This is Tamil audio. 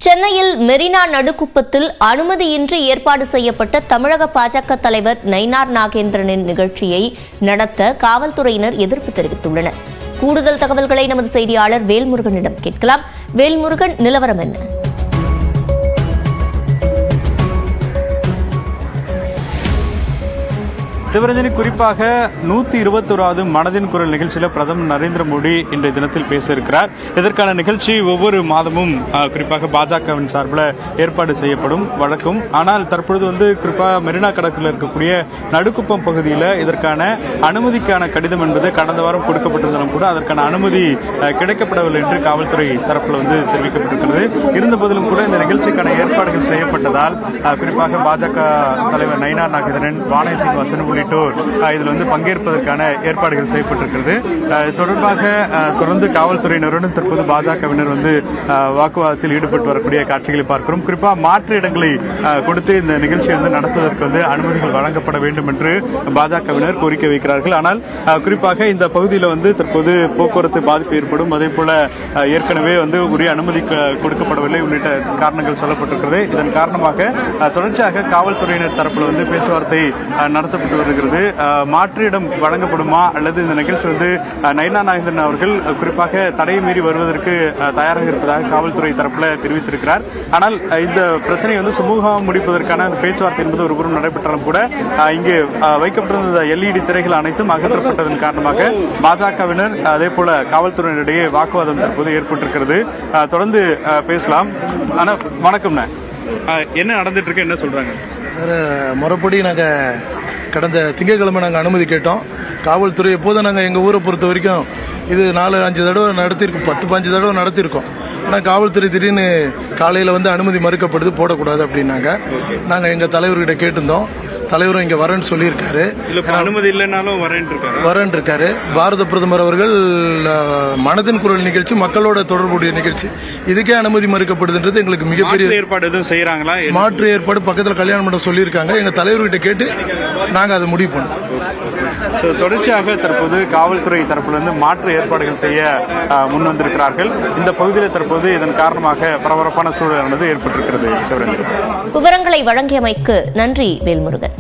சென்னையில் மெரினா நடுக்குப்பத்தில் அனுமதியின்றி ஏற்பாடு செய்யப்பட்ட தமிழக பாஜக தலைவர் நயினார் நாகேந்திரனின் நிகழ்ச்சியை நடத்த காவல்துறையினர் எதிர்ப்பு தெரிவித்துள்ளனர். கூடுதல் தகவல்களை நமது செய்தியாளர் வேல்முருகனிடம் கேட்கலாம். வேல்முருகன், நிலவரம் என்ன? சிவரஞ்சனி, குறிப்பாக 121வது மனதின் குரல் நிகழ்ச்சியில் பிரதமர் நரேந்திர மோடி இன்றைய தினத்தில் பேச இருக்கிறார். இதற்கான நிகழ்ச்சி ஒவ்வொரு மாதமும் குறிப்பாக பாஜகவின் சார்பில் ஏற்பாடு செய்யப்படும் வழக்கம். ஆனால் தற்பொழுது குறிப்பாக மெரினா கடற்கரையில் இருக்கக்கூடிய நடுக்குப்பம் பகுதியில் இதற்கான அனுமதிக்கான கடிதம் என்பது கடந்த வாரம் கொடுக்கப்பட்டிருந்தாலும் கூட அதற்கான அனுமதி கிடைக்கப்படவில்லை என்று காவல்துறை தரப்பில் தெரிவிக்கப்பட்டிருக்கிறது. இருந்தபோதிலும் கூட இந்த நிகழ்ச்சிக்கான ஏற்பாடுகள் செய்யப்பட்டதால் குறிப்பாக பாஜக தலைவர் நயினார் நாகேந்திரன், வானதி சீனிவாசன் உள்ளிட்டோர் இதில் பங்கேற்பதற்கான ஏற்பாடுகள் செய்யப்பட்டிருக்கிறது. தொடர்பாக தொடர்ந்து காவல்துறையினருடன் தற்போது பாஜகவினர் வாக்குவாதத்தில் ஈடுபட்டு வரக்கூடிய காட்சிகளை பார்க்கிறோம். குறிப்பாக மாற்று இடங்களை கொடுத்து இந்த நிகழ்ச்சியை நடத்துவதற்கு அனுமதிகள் வழங்கப்பட வேண்டும் என்று பாஜகவினர் கோரிக்கை வைக்கிறார்கள். ஆனால் குறிப்பாக இந்த பகுதியில் தற்போது போக்குவரத்து பாதிப்பு ஏற்படும், அதே போல ஏற்கனவே உரிய அனுமதி கொடுக்கப்படவில்லை உள்ளிட்ட காரணங்கள் சொல்லப்பட்டிருக்கிறது. இதன் காரணமாக தொடர்ச்சியாக காவல்துறையினர் தரப்பில் பேச்சுவார்த்தை நடத்தப்பட்டு வருகிறது. மாற்று இடம் வழங்கப்படுமா அல்லது இந்த நிகழ்ச்சி நயினார் நாகேந்திரன் அவர்கள் குறிப்பாக தடையை மீறி வருவதற்கு தயாராக இருப்பதாக காவல்துறை தரப்பில் தெரிவித்திருக்கிறார். ஆனால் இந்த பிரச்சனையை சுமூகமாக முடிப்பதற்கான பேச்சுவார்த்தை என்பது ஒருபுறம் நடைபெற்றாலும் கூட இங்கு வைக்கப்பட்டிருந்த LED திரைகள் அனைத்தும் அகற்றப்பட்டதன் காரணமாக பாஜகவினர் அதே போல காவல்துறையினரிடையே வாக்குவாதம் தற்போது ஏற்பட்டிருக்கிறது. தொடர்ந்து பேசலாம். ஆனால் வணக்கம், என்ன நடந்துட்டு இருக்கு, என்ன சொல்றாங்க சார்? முறைப்படி நாங்கள் கடந்த திங்கட்கிழமை நாங்கள் அனுமதி கேட்டோம். காவல்துறை எப்போதும் நாங்கள் எங்கள் ஊரை பொறுத்த வரைக்கும் இது 4-5 தடவை நடத்தியிருக்கோம், 10-15 தடவை நடத்தியிருக்கோம். ஆனால் காவல்துறை திடீர்னு காலையில் அனுமதி மறுக்கப்படுது, போடக்கூடாது அப்படின்னாங்க. நாங்கள் எங்கள் தலைவர்கிட்ட கேட்டிருந்தோம். தலைவரும் இங்கே வரேன்னு சொல்லியிருக்காரு. அனுமதி இல்லைனாலும் வரேன் இருக்காரு. பாரத பிரதமர் அவர்கள் மனதின் குரல் நிகழ்ச்சி மக்களோட தொடர்புடைய நிகழ்ச்சி, இதுக்கே அனுமதி மறுக்கப்படுதுன்றது எங்களுக்கு மிகப்பெரிய ஏற்பாடு எதுவும் செய்யறாங்களா? மாற்று ஏற்பாடு பக்கத்தில் கல்யாண மண்டபம் சொல்லியிருக்காங்க. எங்கள் தலைவர்கிட்ட கேட்டு நாங்கள் அதை முடிவு பண்ணோம். தொடர்ச்சியாக தற்போது காவல்துறை தரப்பிலிருந்து மாற்று ஏற்பாடுகள் செய்ய முன் வந்திருக்கிறார்கள். இந்த பகுதியில் தற்போது இதன் காரணமாக பரபரப்பான சூழலானது ஏற்பட்டிருக்கிறது. விவரங்களை வழங்கியமைக்கு நன்றி வேல்முருகன்.